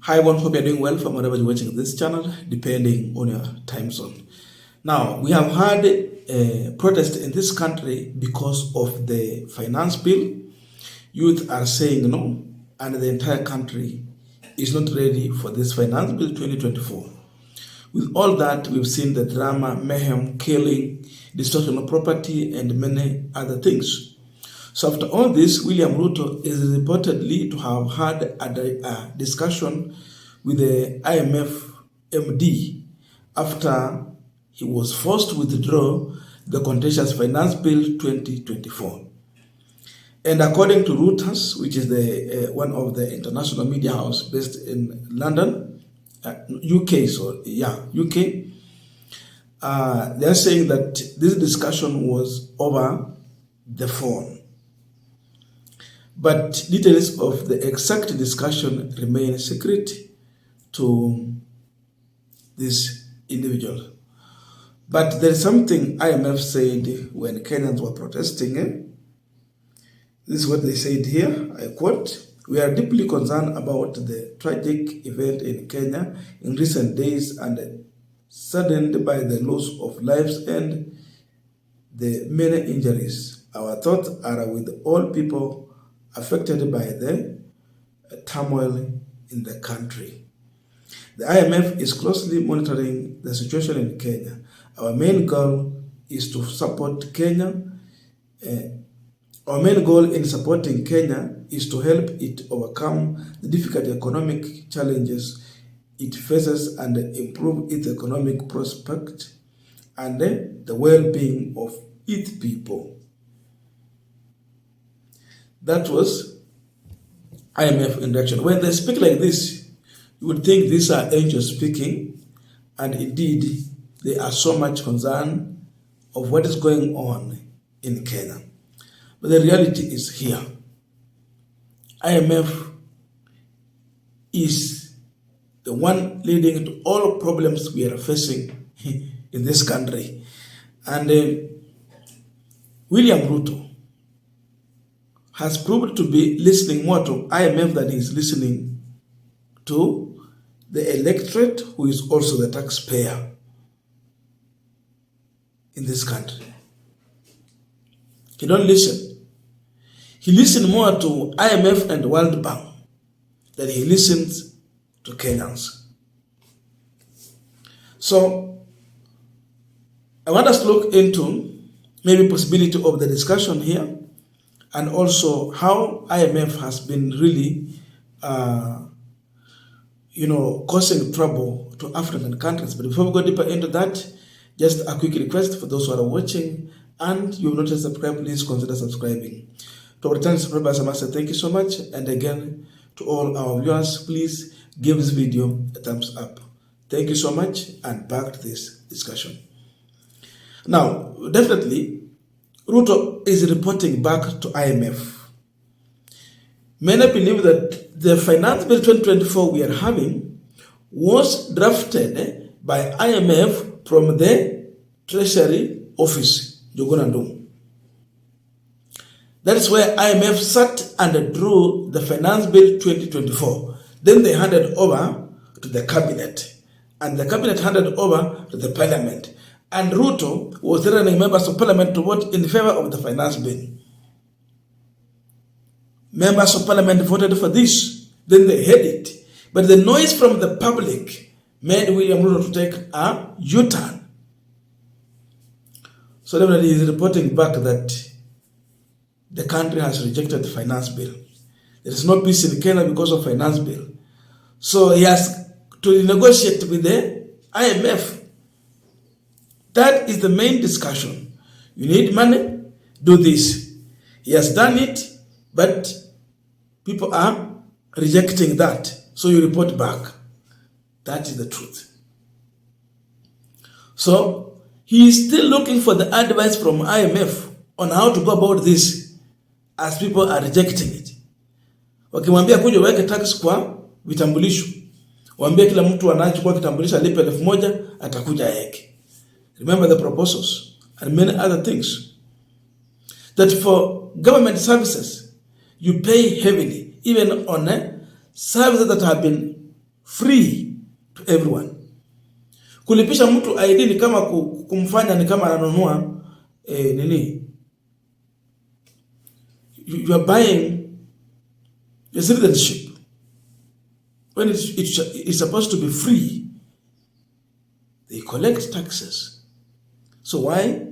Hi everyone, hope you're doing well from wherever you're watching this channel, depending on your time zone. Now, we have had a protest in this country because of the finance bill. Youth are saying no, and the entire country is not ready for this finance bill 2024. With all that, we've seen the drama, mayhem, killing, destruction of property, and many other things. So after all this, William Ruto is reportedly to have had a discussion with the IMF MD after he was forced to withdraw the contentious finance bill 2024. And according to Reuters, which is the one of the international media house based in London, UK, they're saying that this discussion was over the phone. But details of the exact discussion remain secret to this individual. But there is something IMF said when Kenyans were protesting. This is what they said here, I quote, "We are deeply concerned about the tragic event in Kenya in recent days and saddened by the loss of lives and the many injuries. Our thoughts are with all people affected by the turmoil in the country. The IMF is closely monitoring the situation in Kenya. Our main goal is to support Kenya. Our main goal in supporting Kenya is to help it overcome the difficult economic challenges it faces and improve its economic prospect and the well-being of its people." That was IMF induction. When they speak like this, you would think these are angels speaking, and indeed, they are so much concerned of what is going on in Kenya. But the reality is here. IMF is the one leading to all problems we are facing in this country. And William Ruto has proved to be listening more to IMF than he is listening to the electorate, who is also the taxpayer in this country. He don't listen. He listens more to IMF and World Bank than he listens to Kenyans. So I want us to look into maybe possibility of the discussion here, and also how IMF has been really, causing trouble to African countries. But before we go deeper into that, just a quick request for those who are watching and you've not yet subscribed, please consider subscribing. To our returning subscribers, I must say thank you so much. And again, to all our viewers, please give this video a thumbs up. Thank you so much, and back to this discussion. Now, definitely, Ruto is reporting back to IMF. Many believe that the finance bill 2024 we are having was drafted by IMF from the Treasury Office, Jogonandum. That is where IMF sat and drew the finance bill 2024. Then they handed over to the cabinet, and the cabinet handed over to the parliament. And Ruto was running members of parliament to vote in favor of the finance bill. Members of parliament voted for this. Then they had it. But the noise from the public made William Ruto to take a U-turn. So definitely he is reporting back that the country has rejected the finance bill. There is no peace in Kenya because of finance bill. So he has to negotiate with the IMF. That is the main discussion. You need money, do this. He has done it, but people are rejecting that. So you report back. That is the truth. So he is still looking for the advice from IMF on how to go about this, as people are rejecting it. Wakimwambia kuja weke tax kwa vitambulisho. Waambie kila mtu anachukua kitambulisho alipe 1,000 atakuja yeke. Remember the proposals and many other things. That for government services, you pay heavily, even on services that have been free to everyone. Kulipisha mtu ID ni kama kumfanya ni kama ananunua nini? You are buying a citizenship when it's supposed to be free. They collect taxes. So why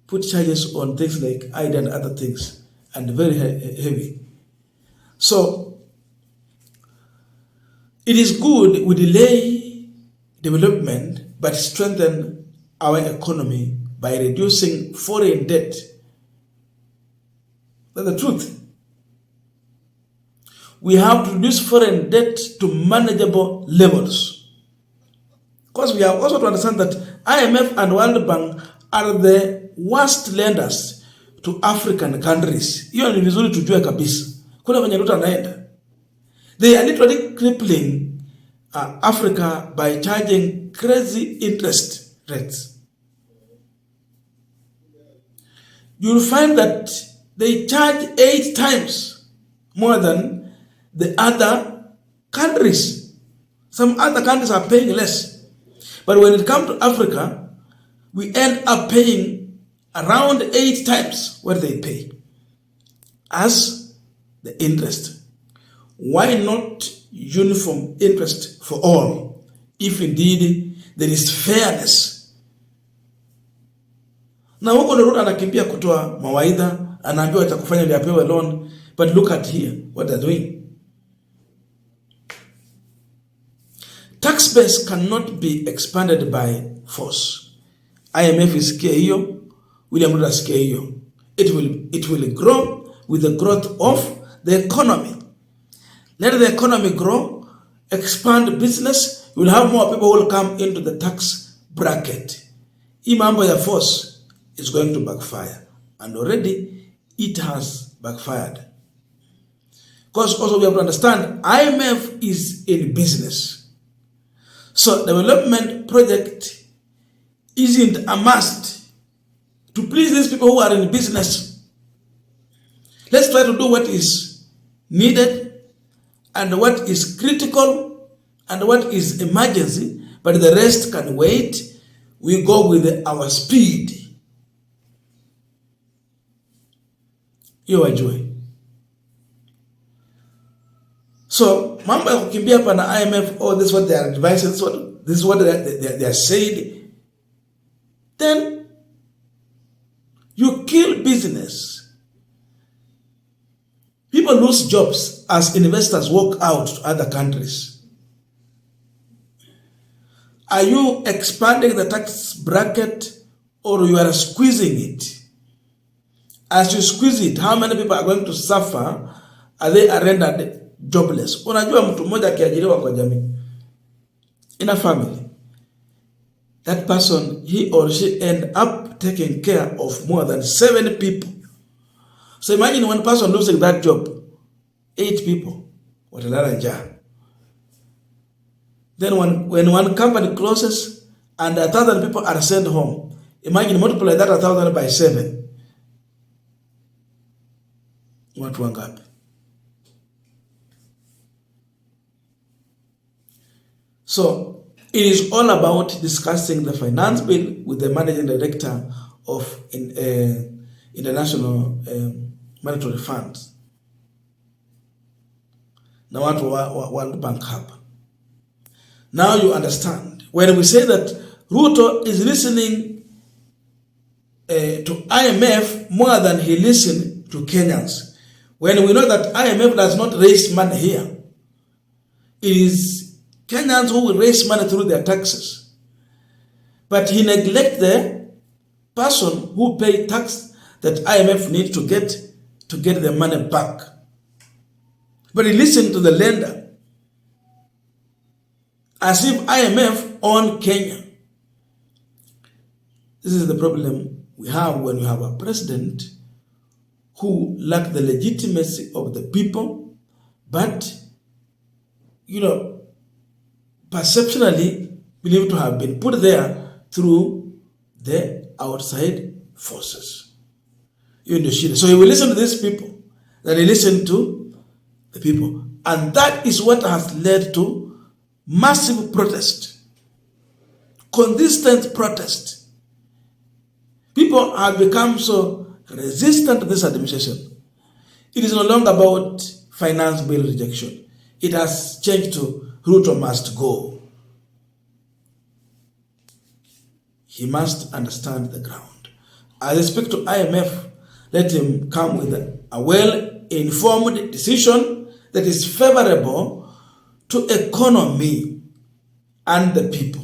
put charges on things like ID and other things, and very heavy? So it is good we delay development but strengthen our economy by reducing foreign debt. That's the truth. We have to reduce foreign debt to manageable levels. Because we have also to understand that IMF and World Bank are the worst lenders to African countries. Hiyo ni vizuri tujue kabisa. Kuna kwenye Ruto anaenda. They are literally crippling Africa by charging crazy interest rates. You'll find that they charge 8 times more than the other countries. Some other countries are paying less. But when it comes to Africa, we end up paying around 8 times what they pay as the interest. Why not uniform interest for all, if indeed there is fairness? Na huko Ruto anakimbia kutoa mawaidha, anaambiwa atakufanya ndio apewe loan, but look at here what they're doing. Tax base cannot be expanded by force. IMF is scared hiyo, William Ruto is scared hiyo. It will grow with the growth of the economy. Let the economy grow, expand business, you will have more people who will come into the tax bracket. Hii mambo ya force is going to backfire, and already it has backfired. Because also we have to understand, IMF is in business. So development project isn't a must to please these people who are in business. Let's try to do what is needed and what is critical and what is emergency, but the rest can wait. We go with our speed. You enjoy. So, mambo ya kukimbia hapa na IMF, oh, this is what they are advising, this is what they are saying. Then, you kill business. People lose jobs as investors walk out to other countries. Are you expanding the tax bracket or you are squeezing it? As you squeeze it, how many people are going to suffer? Are they rendered jobless? Unajua mtu mmoja akiajiriwa kwa jamii, in a family, that person, he or she end up taking care of more than 7 people. So imagine one person losing that job, 8 people, watalala njaa. Then when one company closes and 1,000 people are sent home, imagine multiply that 1,000 by 7. Watu wangapi? So it is all about discussing the finance bill with the managing director of International Monetary Fund. Na watu wa World Bank hapa. Now you understand. When we say that Ruto is listening to IMF more than he listened to Kenyans, when we know that IMF does not raise money here, it is Kenyans who will raise money through their taxes. But he neglects the person who pay tax that IMF needs to get the money back. But he listened to the lender as if IMF owned Kenya. This is the problem we have when you have a president who lack the legitimacy of the people, but, perceptually believed to have been put there through the outside forces. So he will listen to these people, then he listen to the people. And that is what has led to massive protest, consistent protest. People have become so resistant to this administration. It is no longer about finance bill rejection. It has changed to Ruto must go. He must understand the ground. As I speak to IMF, let him come with a well-informed decision that is favorable to economy and the people.